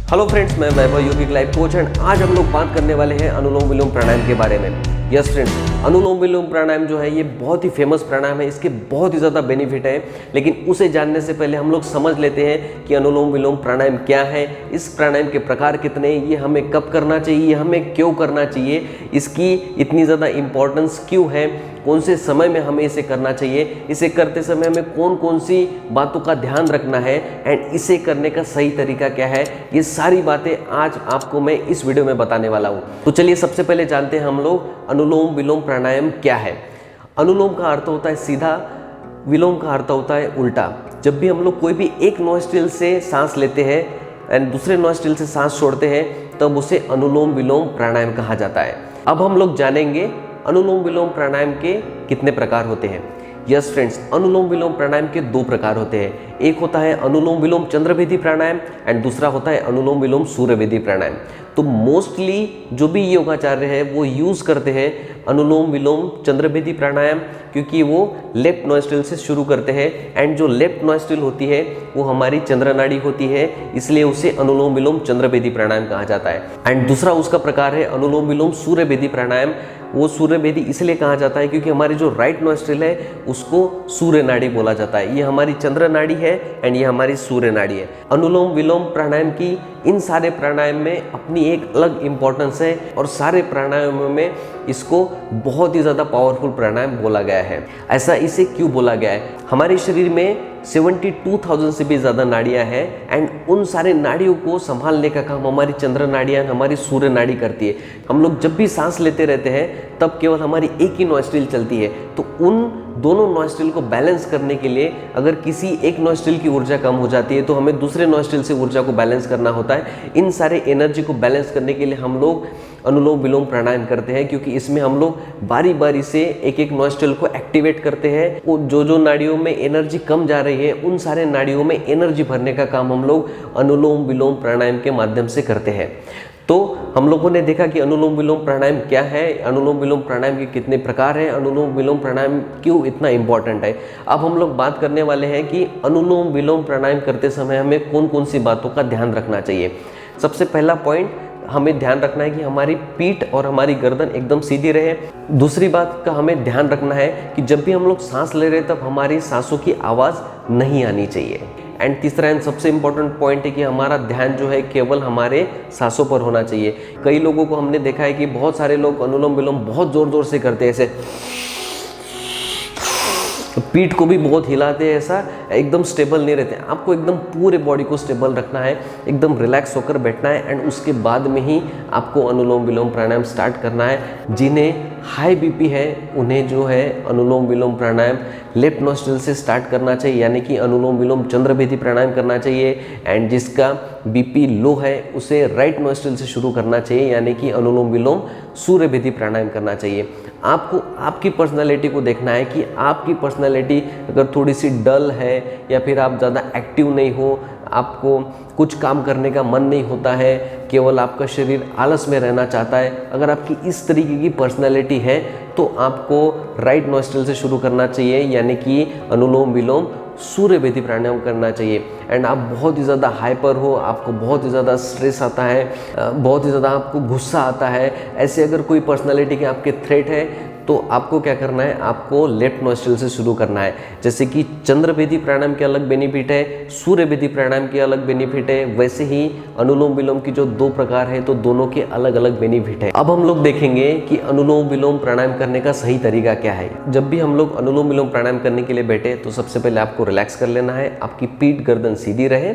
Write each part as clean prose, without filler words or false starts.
Hello friends, मैं वैभव योगिक life coach and आज हम लोग बात करने वाले हैं अनुलोम विलोम प्राणायाम के बारे में। यस फ्रेंड्स, अनुलोम विलोम प्राणायाम जो है ये बहुत ही फेमस प्राणायाम है। इसके बहुत ही ज़्यादा बेनिफिट है, लेकिन उसे जानने से पहले हम लोग समझ लेते हैं कि अनुलोम विलोम प्राणायाम क्या है, इस प्राणायाम के प्रकार कितने, ये हमें कब करना चाहिए, हमें क्यों करना चाहिए, इसकी इतनी ज़्यादा इम्पोर्टेंस क्यों है, कौन से समय में हमें इसे करना चाहिए, इसे करते समय हमें कौन कौन सी बातों का ध्यान रखना है एंड इसे करने का सही तरीका क्या है, ये सारी बातें आज आपको मैं इस वीडियो में बताने वाला हूँ। तो चलिए सबसे पहले जानते हैं हम लोग अनुलोम विलोम प्राणायाम क्या है। अनुलोम का अर्थ होता है सीधा, विलोम का अर्थ होता है उल्टा। जब भी हम लोग कोई भी एक नोस्ट्रिल से सांस लेते हैं एंड दूसरे नोस्ट्रिल से सांस छोड़ते हैं तब उसे अनुलोम विलोम प्राणायाम कहा जाता है। अब हम लोग जानेंगे अनुलोम विलोम प्राणायाम के कितने प्रकार होते हैं। यस फ्रेंड्स, अनुलोम विलोम प्राणायाम के दो प्रकार होते हैं। एक होता है अनुलोम विलोम चंद्रभेदी प्राणायाम एंड दूसरा होता है अनुलोम विलोम सूर्यभेदी प्राणायाम। तो मोस्टली जो भी योगाचार्य है वो यूज़ करते हैं अनुलोम विलोम चंद्रभेदी प्राणायाम, क्योंकि वो लेफ्ट नोस्ट्रिल से शुरू करते हैं एंड जो लेफ्ट नोस्ट्रिल होती है वो हमारी चंद्र नाड़ी होती है, इसलिए उसे अनुलोम विलोम चंद्रभेदी प्राणायाम कहा जाता है। एंड दूसरा उसका प्रकार है अनुलोम विलोम सूर्यभेदी प्राणायाम। वो सूर्यभेदी इसलिए कहा जाता है क्योंकि हमारी जो राइट नोस्ट्रिल है उसको सूर्य नाड़ी बोला जाता है। ये हमारी चंद्र नाड़ी है एंड ये हमारी सूर्य नाड़ी है। अनुलोम विलोम प्राणायाम की इन सारे प्राणायाम में अपनी एक अलग इंपॉर्टेंस है और सारे प्राणायामों में इसको बहुत ही ज़्यादा पावरफुल प्राणायाम बोला गया है। ऐसा इसे क्यों बोला गया है? हमारे शरीर में 72,000 से भी ज़्यादा नाड़ियाँ हैं एंड उन सारे नाड़ियों को संभालने का काम हमारी चंद्र नाड़ियाँ, हमारी सूर्य नाड़ी करती है। हम लोग जब भी सांस लेते रहते हैं तब केवल हमारी एक ही नोस्ट्रिल चलती है, तो उन दोनों नोस्ट्रिल को बैलेंस करने के लिए अगर किसी एक नोस्ट्रिल की ऊर्जा कम हो जाती है तो हमें दूसरे नोस्ट्रिल से ऊर्जा को बैलेंस करना होता है। इन सारे एनर्जी को बैलेंस करने के लिए हम लोग अनुलोम विलोम प्राणायाम करते हैं, क्योंकि इसमें हम लोग बारी बारी से एक एक नोस्ट्रिल को एक्टिवेट करते हैं। वो जो नाड़ियों में एनर्जी कम जा रही है उन सारे नाड़ियों में एनर्जी भरने का काम हम लोग अनुलोम विलोम प्राणायाम के माध्यम से करते हैं। तो हम लोगों ने देखा कि अनुलोम विलोम प्राणायाम क्या है, अनुलोम विलोम प्राणायाम के कितने प्रकार हैं, अनुलोम विलोम प्राणायाम क्यों इतना इम्पॉर्टेंट है। अब हम लोग बात करने वाले हैं कि अनुलोम विलोम प्राणायाम करते समय हमें कौन कौन सी बातों का ध्यान रखना चाहिए। सबसे पहला पॉइंट हमें ध्यान रखना है कि हमारी पीठ और हमारी गर्दन एकदम सीधी रहे। दूसरी बात का हमें ध्यान रखना है कि जब भी हम लोग सांस ले रहे हैं तब हमारी सांसों की आवाज़ नहीं आनी चाहिए। एंड तीसरा एंड सबसे इम्पोर्टेंट पॉइंट है कि हमारा ध्यान जो है केवल हमारे सांसों पर होना चाहिए। कई लोगों को हमने देखा है कि बहुत सारे लोग अनुलोम विलोम बहुत ज़ोर ज़ोर से करते हैं, ऐसे पीठ को भी बहुत हिलाते हैं, ऐसा एकदम स्टेबल नहीं रहते। आपको एकदम पूरे बॉडी को स्टेबल रखना है, एकदम रिलैक्स होकर बैठना है एंड उसके बाद में ही आपको अनुलोम विलोम प्राणायाम स्टार्ट करना है। जिन्हें हाई बीपी है उन्हें जो है अनुलोम विलोम प्राणायाम लेफ्ट नोस्ट्रिल से स्टार्ट करना चाहिए, यानी कि अनुलोम विलोम चंद्रभेदी प्राणायाम करना चाहिए। एंड जिसका बीपी लो है उसे राइट नोस्ट्रिल से शुरू करना चाहिए, यानी कि अनुलोम विलोम सूर्यभेदी प्राणायाम करना चाहिए। आपको आपकी पर्सनालिटी को देखना है कि आपकी पर्सनालिटी अगर थोड़ी सी डल है या फिर आप ज़्यादा एक्टिव नहीं हो, आपको कुछ काम करने का मन नहीं होता है, केवल आपका शरीर आलस में रहना चाहता है, अगर आपकी इस तरीके की पर्सनालिटी है तो आपको राइट नोस्ट्रिल से शुरू करना चाहिए, यानी कि अनुलोम विलोम सूर्यभेदी प्राणायाम करना चाहिए। एंड आप बहुत ही ज़्यादा हाइपर हो, आपको बहुत ही ज़्यादा स्ट्रेस आता है, बहुत ही ज़्यादा आपको गुस्सा आता है, ऐसे अगर कोई पर्सनालिटी के आपके थ्रेट है तो आपको क्या करना है, आपको लेफ्ट नोस्ट्रिल से शुरू करना है। जैसे कि चंद्रभेदी प्राणायाम के अलग बेनिफिट है, सूर्यभेदी प्राणायाम के अलग बेनिफिट है, वैसे ही अनुलोम विलोम की जो दो प्रकार है तो दोनों के अलग अलग बेनिफिट है। अब हम लोग देखेंगे कि अनुलोम विलोम प्राणायाम करने का सही तरीका क्या है। जब भी हम लोग अनुलोम विलोम प्राणायाम करने के लिए बैठे तो सबसे पहले आपको रिलैक्स कर लेना है, आपकी पीठ गर्दन सीधी रहे,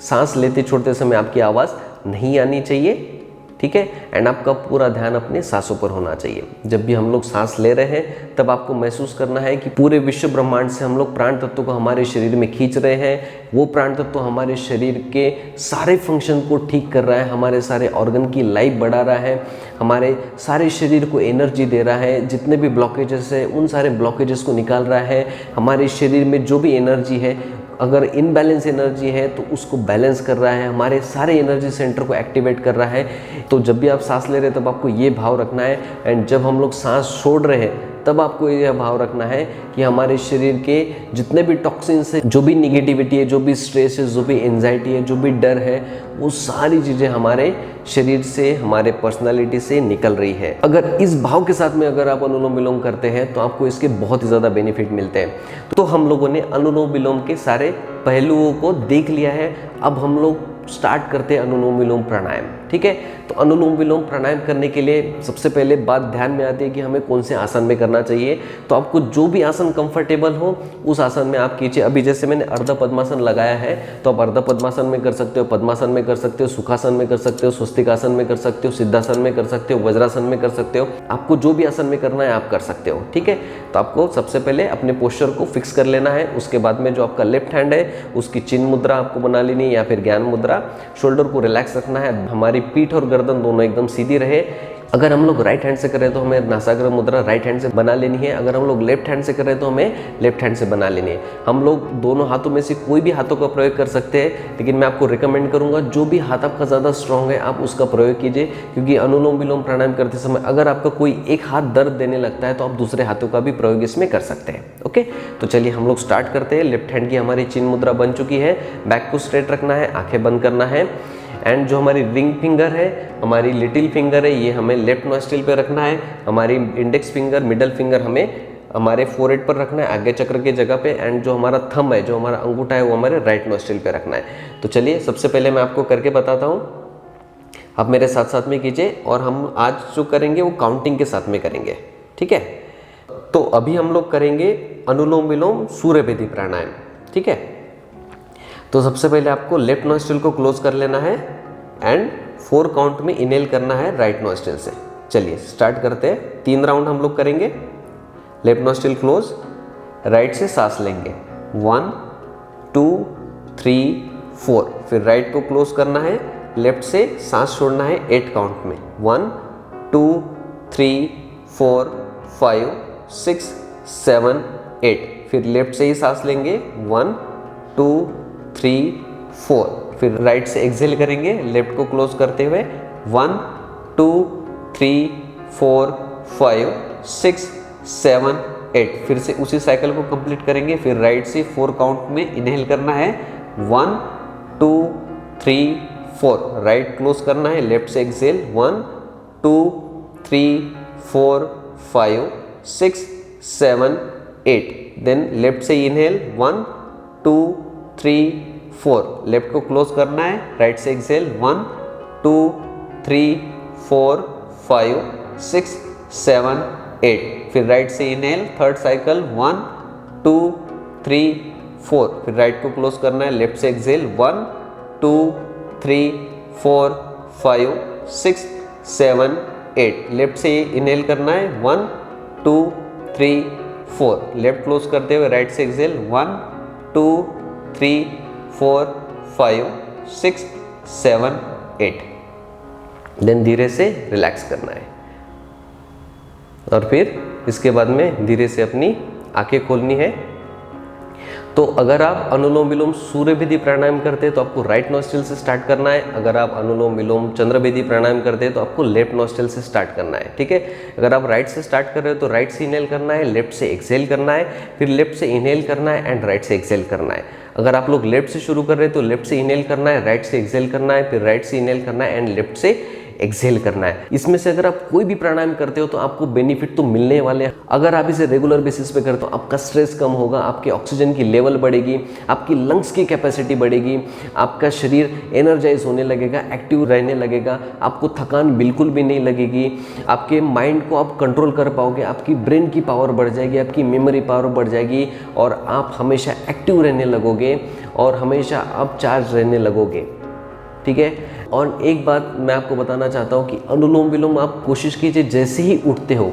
सांस लेते छोड़ते समय आपकी आवाज़ नहीं आनी चाहिए, ठीक है। एंड आपका पूरा ध्यान अपने सांसों पर होना चाहिए। जब भी हम लोग सांस ले रहे हैं तब आपको महसूस करना है कि पूरे विश्व ब्रह्मांड से हम लोग प्राण तत्व को हमारे शरीर में खींच रहे हैं। वो प्राण तत्व हमारे शरीर के सारे फंक्शन को ठीक कर रहा है, हमारे सारे ऑर्गन की लाइफ बढ़ा रहा है, हमारे सारे शरीर को एनर्जी दे रहा है। जितने भी ब्लॉकेजेस है उन सारे ब्लॉकेजेस को निकाल रहा है। हमारे शरीर में जो भी एनर्जी है, अगर इनबैलेंस एनर्जी है तो उसको बैलेंस कर रहा है, हमारे सारे एनर्जी सेंटर को एक्टिवेट कर रहा है। तो जब भी आप सांस ले रहे हैं तब आपको ये भाव रखना है। एंड जब हम लोग सांस छोड़ रहे हैं तब आपको यह भाव रखना है कि हमारे शरीर के जितने भी टॉक्सिन्स है, जो भी निगेटिविटी है, जो भी स्ट्रेस है, जो भी एंजाइटी है, जो भी डर है, वो सारी चीज़ें हमारे शरीर से, हमारे पर्सनालिटी से निकल रही है। अगर इस भाव के साथ में अगर आप अनुलोम विलोम करते हैं तो आपको इसके बहुत ही ज़्यादा बेनिफिट मिलते हैं। तो हम लोगों ने अनुलोम विलोम के सारे पहलुओं को देख लिया है। अब हम लोग स्टार्ट करते हैं अनुलोम विलोम प्राणायाम। ठीक है, तो अनुलोम विलोम प्राणायाम करने के लिए सबसे पहले बात ध्यान में आती है कि हमें कौन से आसन में करना चाहिए। तो आपको जो भी आसन कंफर्टेबल हो उस आसन में आप कीजिए। अभी जैसे मैंने अर्ध पद्मासन लगाया है तो आप अर्ध पद्मासन में कर सकते हो, पद्मासन में कर सकते हो, सुखासन में कर सकते हो, स्वस्तिकासन में कर सकते हो, सिद्धासन में कर सकते हो, वज्रासन में कर सकते हो। आपको जो भी आसन में करना है आप कर सकते हो। ठीक है, तो आपको सबसे पहले अपने पोस्चर को फिक्स कर लेना है। उसके बाद में जो आपका लेफ्ट हैंड है उसकी चिन्ह मुद्रा आपको बना लेनी है या फिर ज्ञान मुद्रा। शोल्डर को रिलैक्स रखना है, हमारी पीठ और गर्दन दोनों एकदम सीधी रहे। अगर हम लोग राइट हैंड से करें तो हमें नासाग्र मुद्रा राइट हैंड से बना लेनी है। अगर हम लोग लेफ्ट हैंड से करें तो हमें लेफ्ट हैंड से बना लेनी है। हम लोग दोनों हाथों में से कोई भी हाथों का प्रयोग कर सकते हैं, लेकिन मैं आपको रिकमेंड करूंगा जो भी हाथ आपका ज़्यादा स्ट्रांग है आप उसका प्रयोग कीजिए, क्योंकि अनुलोम विलोम प्राणायाम करते समय अगर आपका कोई एक हाथ दर्द देने लगता है तो आप दूसरे हाथों का भी प्रयोग इसमें कर सकते हैं। ओके, तो चलिए हम लोग स्टार्ट करते हैं। लेफ्ट हैंड की हमारी चिन्ह मुद्रा बन चुकी है। बैक को स्ट्रेट रखना है, आंखें बंद करना है। एंड जो हमारी रिंग फिंगर है, हमारी लिटिल फिंगर है, ये हमें लेफ्ट नॉस्ट्रिल पे रखना है। हमारी इंडेक्स फिंगर, मिडल फिंगर हमें हमारे फोरहेड पर रखना है, आगे चक्र की जगह पे। एंड जो हमारा थंब है, जो हमारा अंगूठा है, वो हमारे राइट नॉस्ट्रिल पे रखना है। तो चलिए सबसे पहले मैं आपको करके बताता हूँ, आप मेरे साथ साथ में कीजिए। और हम आज जो करेंगे वो काउंटिंग के साथ में करेंगे। ठीक है, तो अभी हम लोग करेंगे अनुलोम विलोम सूर्य भेदी प्राणायाम। ठीक है, तो सबसे पहले आपको लेफ्ट नॉस्ट्रिल को क्लोज कर लेना है एंड 4 काउंट में इनहेल करना है राइट नॉस्ट्रिल से। चलिए स्टार्ट करते हैं। 3 राउंड हम लोग करेंगे। लेफ्ट नॉस्ट्रिल क्लोज, राइट से सांस लेंगे 1 2 3 4, फिर राइट को क्लोज करना है, लेफ्ट से सांस छोड़ना है 8 काउंट में 1 2 3 4 5 6 7 8, फिर लेफ्ट से ही सांस लेंगे 1 2 3 4, फिर राइट से एक्सहेल करेंगे लेफ्ट को क्लोज करते हुए 1 2 3 4 5 6 7 8, फिर से उसी साइकिल को कंप्लीट करेंगे। फिर राइट से 4 काउंट में इनहेल करना है 1 2 3 4, राइट क्लोज करना है, लेफ्ट से एक्सहेल 1 2 3 4 5 6 7 8, देन लेफ्ट से इनहेल 1 2 3 4, लेफ्ट को क्लोज करना है, राइट से एक्सहेल 1 2 3 4 5 6 7 8, फिर राइट से इनहेल थर्ड साइकिल 1 2 3 4, फिर राइट को क्लोज करना है, लेफ्ट से एक्सहेल 1 2 3 4 5 6 7 8, लेफ्ट से इनहेल करना है 1 2 3 4, लेफ्ट क्लोज करते हुए राइट से एक्सहेल 1 2 3 4 5 6 7 8, देन धीरे से रिलैक्स करना है। और फिर इसके बाद में धीरे से अपनी आंखें खोलनी है। तो अगर आप अनुलोम विलोम सूर्य भेदी प्राणायाम करते हैं तो आपको राइट नॉस्ट्रिल से स्टार्ट करना है। अगर आप अनुलोम विलोम चंद्र भेदी प्राणायाम करते हैं तो आपको लेफ्ट नॉस्ट्रिल से स्टार्ट करना है। ठीक है, अगर आप राइट से स्टार्ट कर रहे हो तो राइट से इनहेल करना है, लेफ्ट से एक्सहेल करना है, फिर लेफ्ट से इनहेल करना है एंड राइट से एक्सहेल करना है। अगर आप लोग लेफ्ट से शुरू कर रहे हैं तो लेफ्ट से इनहेल करना है, राइट से एक्सहेल करना है, फिर राइट से इनहेल करना है एंड लेफ्ट से एक्सहेल करना है। इसमें से अगर आप कोई भी प्राणायाम करते हो तो आपको बेनिफिट तो मिलने वाले हैं। अगर आप इसे रेगुलर बेसिस पे करते हो आपका स्ट्रेस कम होगा, आपके ऑक्सीजन की लेवल बढ़ेगी, आपकी लंग्स की कैपेसिटी बढ़ेगी, आपका शरीर एनर्जाइज होने लगेगा, एक्टिव रहने लगेगा, आपको थकान बिल्कुल भी नहीं लगेगी, आपके माइंड को आप कंट्रोल कर पाओगे, आपकी ब्रेन की पावर बढ़ जाएगी, आपकी मेमोरी पावर बढ़ जाएगी और आप हमेशा एक्टिव रहने लगोगे और हमेशा आप चार्ज रहने लगोगे। ठीक है, और एक बात मैं आपको बताना चाहता हूँ कि अनुलोम विलोम आप कोशिश कीजिए जैसे ही उठते हो।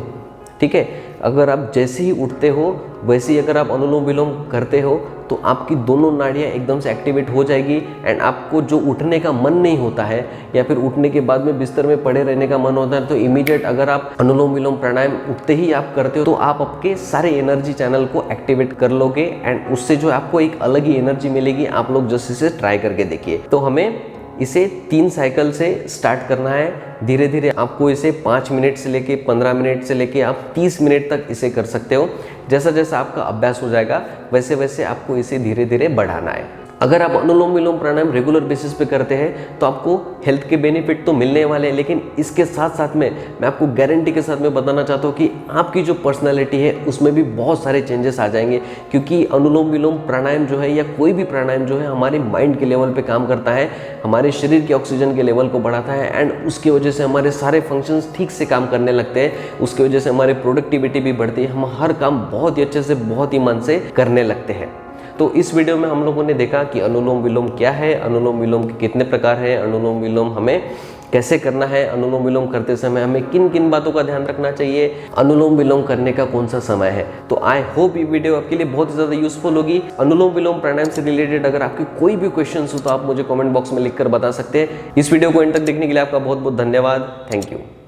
ठीक है, अगर आप जैसे ही उठते हो वैसे ही अगर आप अनुलोम विलोम करते हो तो आपकी दोनों नाड़ियाँ एकदम से एक्टिवेट हो जाएगी एंड आपको जो उठने का मन नहीं होता है या फिर उठने के बाद में बिस्तर में पड़े रहने का मन होता है तो इमीडिएट अगर आप अनुलोम विलोम प्राणायाम उठते ही आप करते हो तो आप आपके सारे एनर्जी चैनल को एक्टिवेट कर लोगे एंड उससे जो आपको एक अलग ही एनर्जी मिलेगी। आप लोग जस्ट इसे ट्राई करके देखिए। तो हमें इसे 3 साइकिल से स्टार्ट करना है। धीरे धीरे आपको इसे 5 मिनट से लेके 15 मिनट से लेके आप 30 मिनट तक इसे कर सकते हो। जैसा जैसा आपका अभ्यास हो जाएगा वैसे वैसे आपको इसे धीरे धीरे बढ़ाना है। अगर आप अनुलोम विलोम प्राणायाम रेगुलर बेसिस पे करते हैं तो आपको हेल्थ के बेनिफिट तो मिलने वाले हैं, लेकिन इसके साथ साथ में मैं आपको गारंटी के साथ में बताना चाहता हूँ कि आपकी जो पर्सनालिटी है उसमें भी बहुत सारे चेंजेस आ जाएंगे। क्योंकि अनुलोम विलोम प्राणायाम जो है या कोई भी प्राणायाम जो है हमारे माइंड के लेवल पे काम करता है, हमारे शरीर के ऑक्सीजन के लेवल को बढ़ाता है एंड उसकी वजह से हमारे सारे फंक्शंस ठीक से काम करने लगते हैं। उसकी वजह से हमारी प्रोडक्टिविटी भी बढ़ती है, हम हर काम बहुत ही अच्छे से बहुत ही मन से करने लगते हैं। तो इस वीडियो में हम लोगों ने देखा कि अनुलोम विलोम क्या है, अनुलोम विलोम के कितने प्रकार हैं, अनुलोम विलोम हमें कैसे करना है, अनुलोम विलोम करते समय हमें किन किन बातों का ध्यान रखना चाहिए, अनुलोम विलोम करने का कौन सा समय है। तो आई होप ये वीडियो आपके लिए बहुत ही ज़्यादा यूजफुल होगी। अनुलोम विलोम प्राणायाम से रिलेटेड अगर आपके कोई भी क्वेश्चन हो तो आप मुझे कमेंट बॉक्स में लिखकर बता सकते हैं। इस वीडियो को एंड तक देखने के लिए आपका बहुत बहुत धन्यवाद। Thank you.